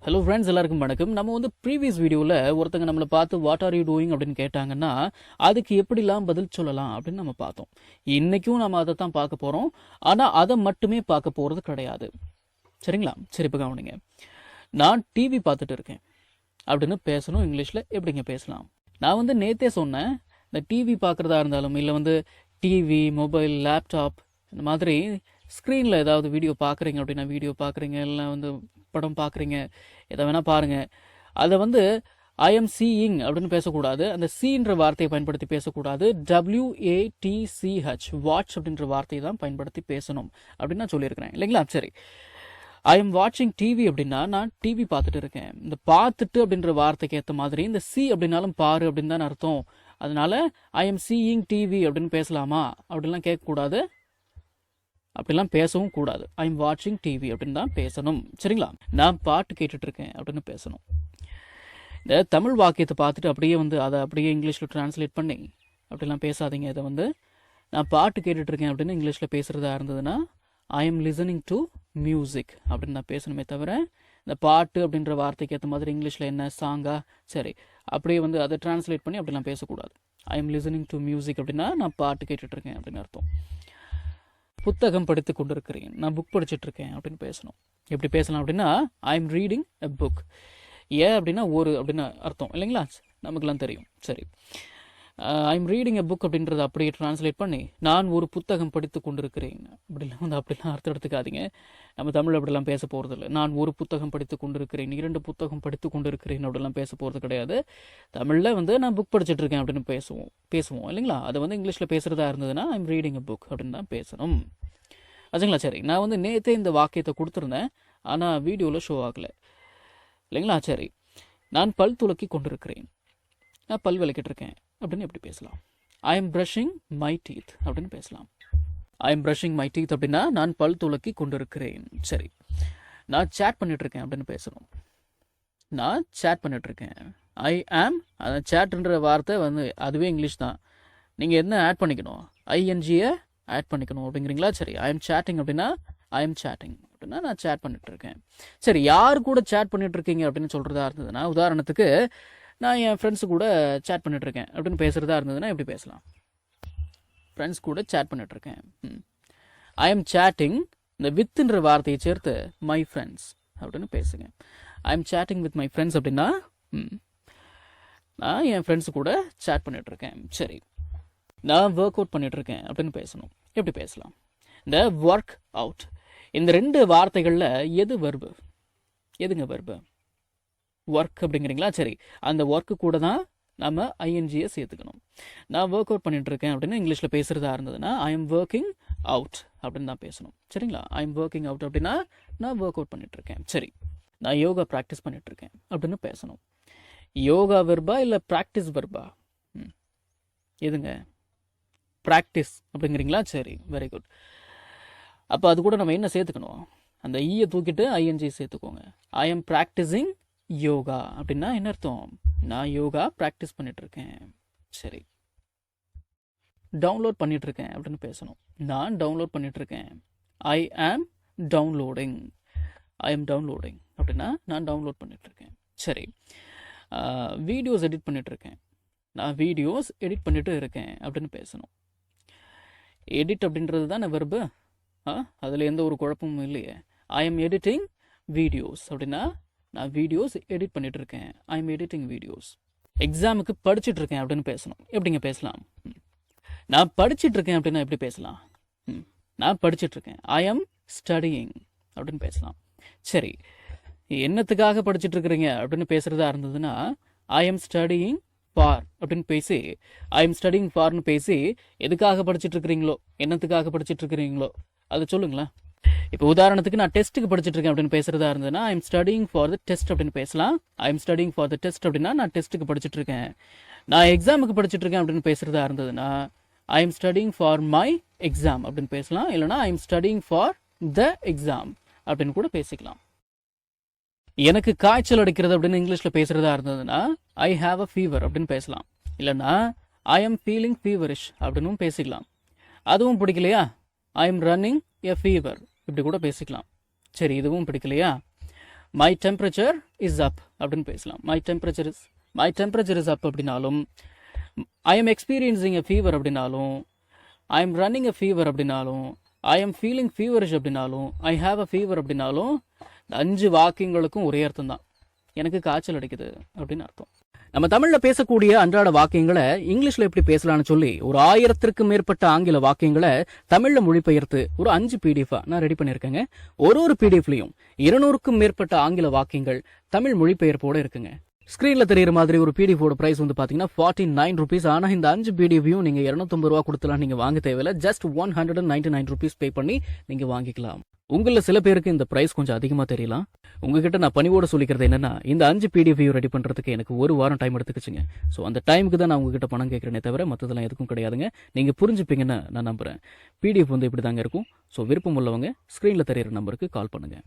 Hello friends, எல்லாருக்கும் வணக்கம். நம்ம வந்து ப்ரீவியஸ் வீடியோவில் ஒருத்தங்க நம்மளை பார்த்து வாட் ஆர் யூ டூயிங் அப்படின்னு கேட்டாங்கன்னா அதுக்கு எப்படிலாம் பதில் சொல்லலாம் அப்படின்னு நம்ம பார்த்தோம். இன்றைக்கும் நம்ம அதை தான் பார்க்க போகிறோம். ஆனால் அதை மட்டுமே பார்க்க போகிறது கிடையாது. சரிங்களா? சரி, இப்போ கவனிங்க. நான் டிவி பார்த்துட்டு இருக்கேன் அப்படின்னு பேசணும். இங்கிலீஷில் எப்படிங்க பேசலாம்? நான் வந்து நேற்றே சொன்னேன், இந்த டிவி பார்க்குறதா இருந்தாலும் இல்லை வந்து டிவி, மொபைல், லேப்டாப் இந்த மாதிரி ஸ்க்ரீனில் ஏதாவது வீடியோ பார்க்குறீங்க அப்படின்னா வீடியோ பார்க்குறீங்க, இல்லை வந்து படம் பார்க்குறீங்க, எதை வேணால் பாருங்கள். அதை வந்து ஐ எம் சீயிங் அப்படின்னு பேசக்கூடாது. அந்த சீன்ற வார்த்தையை பயன்படுத்தி பேசக்கூடாது. WATCH வாட்ச் அப்படின்ற வார்த்தையை தான் பயன்படுத்தி பேசணும் அப்படின்னு நான் சொல்லியிருக்கிறேன் இல்லைங்களா? சரி, ஐ எம் வாட்சிங் டிவி அப்படின்னா நான் டிவி பார்த்துட்டு இருக்கேன். இந்த பார்த்துட்டு அப்படின்ற வார்த்தைக்கு ஏற்ற மாதிரி இந்த சி அப்படின்னாலும் பாரு அப்படின்னு தான் அர்த்தம். அதனால ஐ எம் சீயிங் டிவி அப்படின்னு பேசலாமா அப்படின்லாம் கேட்கக்கூடாது, அப்படிலாம் பேசவும் கூடாது. ஐ எம் வாட்சிங் டிவி அப்படின்னு தான் பேசணும். சரிங்களா? நான் பாட்டு கேட்டுட்டு இருக்கேன் அப்படின்னு பேசணும். இந்த தமிழ் வாக்கியத்தை பார்த்துட்டு அப்படியே வந்து அதை அப்படியே இங்கிலீஷில் டிரான்ஸ்லேட் பண்ணி அப்படிலாம் பேசாதீங்க. இதை வந்து நான் பாட்டு கேட்டுட்டு இருக்கேன் அப்படின்னு இங்கிலீஷில் பேசுகிறதா இருந்ததுன்னா I am listening to music அப்படின்னு நான் பேசணுமே தவிர இந்த பாட்டு அப்படின்ற வார்த்தைக்கு ஏற்ற மாதிரி இங்கிலீஷில் என்ன சாங்கா, சரி அப்படியே வந்து அதை டிரான்ஸ்லேட் பண்ணி அப்படிலாம் பேசக்கூடாது. I am listening to music அப்படின்னா நான் பாட்டு கேட்டுட்ருக்கேன் அப்படின்னு அர்த்தம். புத்தகம் படித்து கொண்டு இருக்கிறேன், நான் புக் படிச்சுட்டு இருக்கேன் அப்படின்னு பேசணும். எப்படி பேசலாம் அப்படின்னா I am reading a book. ஏன் அப்படின்னா ஒரு அப்படின்னு அர்த்தம் இல்லைங்களா? நமக்குலாம் தெரியும். சரி, I am reading a book அப்படின்றத அப்படியே டிரான்ஸ்லேட் பண்ணி நான் ஒரு புத்தகம் படித்து கொண்டிருக்கிறேன் அப்படிலாம் வந்து அப்படிலாம் அர்த்தம் எடுத்துக்காதீங்க. நம்ம தமிழ் அப்படிலாம் பேச போகிறது இல்லை. நான் ஒரு புத்தகம் படித்து கொண்டிருக்கிறேன், 2 புத்தகம் படித்து கொண்டிருக்கிறேன் அப்படிலாம் பேச போகிறது கிடையாது. தமிழில் வந்து நான் புக் படிச்சுட்டு இருக்கேன் அப்படின்னு பேசுவோம் இல்லைங்களா? அதை வந்து இங்கிலீஷில் பேசுகிறதா இருந்ததுன்னா I am reading a book அப்படின்னு தான் பேசணும். அதுங்களா? சரி, நான் வந்து நேற்றே இந்த வாக்கியத்தை கொடுத்துருந்தேன், ஆனால் வீடியோவில் ஷோ ஆகலை இல்லைங்களா? சரி, நான் பல் துலக்கி கொண்டிருக்கிறேன், நான் பல் விளக்கிட்டு இருக்கேன் அப்படின்னு எப்படி பேசலாம்? I am brushing my teeth அப்படின்னு பேசலாம். I am brushing my teeth அப்படின்னா நான் பல் துலக்கி கொண்டிருக்கிறேன். சரி, நான் சேட் பண்ணிட்டு இருக்கேன் அப்படின்னு பேசணும். நான் சேட் பண்ணிட்டு இருக்கேன். ஐ ஆம், அந்த சேட்ன்ற வார்த்தை வந்து அதுவே இங்கிலீஷ் தான். நீங்கள் என்ன ஆட் பண்ணிக்கணும்? ஐஎன்ஜியை ஆட் பண்ணிக்கணும் அப்படிங்கிறீங்களா? சரி, ஐ எம் சேட்டிங் அப்படின்னா ஐ எம் சேட்டிங் அப்படின்னா நான் சேட் பண்ணிட்டு இருக்கேன். சரி, யார் கூட சேட் பண்ணிட்டு இருக்கீங்க அப்படின்னு சொல்கிறதா இருந்ததுன்னா, உதாரணத்துக்கு நான் என் ஃப்ரெண்ட்ஸு கூட சேட் பண்ணிட்டுருக்கேன் அப்படின்னு பேசுகிறதா இருந்ததுன்னா எப்படி பேசலாம்? ஃப்ரெண்ட்ஸ் கூட சேட் பண்ணிட்டுருக்கேன். ஐ எம் சேட்டிங், இந்த வித்துன்ற வார்த்தையை சேர்த்து மை ஃப்ரெண்ட்ஸ் அப்படின்னு பேசுங்க. I am chatting with my friends அப்படின்னா நான் என் ஃப்ரெண்ட்ஸு கூட சேட் பண்ணிட்டுருக்கேன். சரி, நான் ஒர்க் அவுட் பண்ணிட்டுருக்கேன் அப்படின்னு பேசணும். எப்படி பேசலாம்? இந்த ஒர்க் அவுட், இந்த 2 வார்த்தைகளில் எது வெர்பு? எதுங்க வெர்பு? ஒர்க் அப்படிங்கிறீங்களா? சரி, அந்த ஒர்க்கு கூட தான் நம்ம ஐஎன்ஜியை சேர்த்துக்கணும். நான் ஒர்க் அவுட் பண்ணிட்டு இருக்கேன் அப்படின்னு இங்கிலீஷில் பேசுகிறதா இருந்ததுன்னா ஐ எம் ஒர்க்கிங் அவுட் அப்படின்னு தான் பேசணும். சரிங்களா? ஐ எம் ஒர்க்கிங் அவுட் அப்படின்னா நான் ஒர்க் அவுட் பண்ணிட்டு இருக்கேன். சரி, நான் யோகா ப்ராக்டிஸ் பண்ணிட்டு இருக்கேன் அப்படின்னு பேசணும். யோகா வெர்பா இல்லை ப்ராக்டிஸ் வெர்பா? எதுங்க? ப்ராக்டிஸ் அப்படிங்கிறீங்களா? சரி, வெரி குட். அப்போ அது கூட நம்ம என்ன சேர்த்துக்கணும்? அந்த ஈயை தூக்கிட்டு ஐஎன்ஜி சேர்த்துக்கோங்க. ஐ எம் ப்ராக்டிஸிங் யோகா அப்படின்னா என்ன அர்த்தம்? நான் யோகா ப்ராக்டிஸ் பண்ணிட்டு இருக்கேன். சரி, டவுன்லோட் பண்ணிட்டு இருக்கேன் அப்படின்னு பேசணும். நான் டவுன்லோட் பண்ணிட்டு இருக்கேன். ஐ ஆம் டவுன்லோடிங். ஐ எம் டவுன்லோடிங் அப்படின்னா நான் டவுன்லோட் பண்ணிட்டு இருக்கேன். சரி, வீடியோஸ் எடிட் பண்ணிட்டு இருக்கேன். நான் வீடியோஸ் எடிட் பண்ணிட்டு இருக்கேன் அப்படின்னு பேசணும். எடிட் அப்படின்றது தான் வெர்பு. அதில் எந்த ஒரு குழப்பமும் இல்லையே. ஐ எம் எடிட்டிங் வீடியோஸ் அப்படின்னா நான் வீடியோஸ் எடிட் பண்ணிட்டு இருக்கேன். I am editing videos. எக்ஸாமுக்கு படிச்சுட்டு இருக்கேன் அப்படின்னு பேசணும். எப்படிங்க பேசலாம்? நான் படிச்சுட்டு இருக்கேன் அப்படின்னா எப்படி பேசலாம்? நான் படிச்சுட்டு இருக்கேன். ஐ எம் ஸ்டடியிங் அப்படின்னு பேசலாம். சரி, என்னத்துக்காக படிச்சுட்டு இருக்கிறீங்க அப்படின்னு பேசுறதா இருந்ததுன்னா ஐ எம் ஸ்டடியிங் ஃபார் அப்படின்னு பேசி ஐ எம் ஸ்டடியிங் ஃபார்னு பேசி எதுக்காக படிச்சுட்டு இருக்கிறீங்களோ, என்னத்துக்காக படிச்சுட்டு இருக்கிறீங்களோ அதை சொல்லுங்களேன். இப்போ உதாரணத்துக்கு நான் டெஸ்ட்டுக்கு படிச்சுட்டு இருக்கேன் அப்படின்னு பேசுறதா இருந்ததுன்னா I am studying for the test அப்படின்னு பேசலாம். I am studying for the test அப்படின்னா நான் டெஸ்ட்டுக்கு படிச்சுட்டு இருக்கேன். நான் எக்ஸாமுக்கு படிச்சுட்டு இருக்கேன் அப்படின்னு பேசுறதா இருந்ததுன்னா I am studying for my exam அப்படின்னு பேசலாம். இல்லைனா I am studying for the exam அப்படின்னு கூட பேசிக்கலாம். எனக்கு காய்ச்சல் அடிக்கிறது அப்படின்னு இங்கிலீஷில் பேசுறதா இருந்ததுன்னா ஐ ஹாவ் அ ஃபீவர் அப்படின்னு பேசலாம். இல்லைனா ஐ எம் ஃபீலிங் ஃபீவரிஷ் அப்படின்னு பேசிக்கலாம். அதுவும் பிடிக்கலையா? ஐ எம் ரன்னிங் எ ஃபீவர் இப்படி கூட பேசிக்கலாம். சரி, இதுவும் பிடிக்கலையா? மை டெம்பரேச்சர் இஸ் அப் அப்படின்னு பேசலாம். மை டெம்பரேச்சர் இஸ் அப் அப்படின்னாலும், I am experiencing a fever அப்படின்னாலும், I am running a fever அப்படின்னாலும், ஐ எம் ஃபீலிங் ஃபீவரிஷ் அப்படின்னாலும், ஐ ஹாவ் அ ஃபீவர் அப்படின்னாலும், இந்த 5 வாக்கியங்களுக்கும் ஒரே அர்த்தம் தான். எனக்கு காய்ச்சல் அடிக்குது அப்படின்னு அர்த்தம். நம்ம தமிழ்ல பேசக்கூடிய அன்றாட வாக்கியங்களை இங்கிலீஷ்ல எப்படி பேசலாம்னு சொல்லி ஒரு 1000க்கும் மேற்பட்ட ஆங்கில வாக்கியங்களை தமிழ்ல மொழிபெயர்த்து ஒரு 5 PDF நான் ரெடி பண்ணிருக்கேங்க. ஒரு PDFலயும் 200க்கும் மேற்பட்ட ஆங்கில வாக்கியங்கள் தமிழ் மொழிபெயர்ப்போட இருக்குங்க. ஸ்கிரீன்ல தெரியுற மாதிரி ஒரு பிடிஎஃபோட பிரைஸ் வந்து பாத்தீங்கன்னா 49 rupees. ஆனா இந்த 5 பிடிஎஃபையும் நீங்க 250 ரூபா கொடுத்தலாம் நீங்க வாங்க தேவையில்ல. ஜஸ்ட் 199 rupees பே பண்ணி நீங்க வாங்கிக்கலாம். உங்கள சில பேருக்கு இந்த பிரைஸ் கொஞ்சம் அதிகமா தெரியலாம். உங்ககிட்ட நான் பணிவோட சொல்லிக்கிறது என்னன்னா, இந்த 5 பிடிஎஃபையும் ரெடி பண்றதுக்கு எனக்கு 1 வாரம் டைம் எடுத்துக்கிச்சுங்க. ஸோ அந்த டைமுக்கு தான் நான் உங்ககிட்ட பணம் கேட்கறேனே தவிர மற்றதெல்லாம் எதுக்கும் கிடையாதுங்க. நீங்க புரிஞ்சுப்பீங்கன்னு நான் நம்புறேன். பிடிஎஃப் வந்து இப்படி தாங்க இருக்கும். ஸோ விருப்பம் உள்ளவங்க ஸ்கிரீன்ல தெரியுற நம்பருக்கு கால் பண்ணுங்க.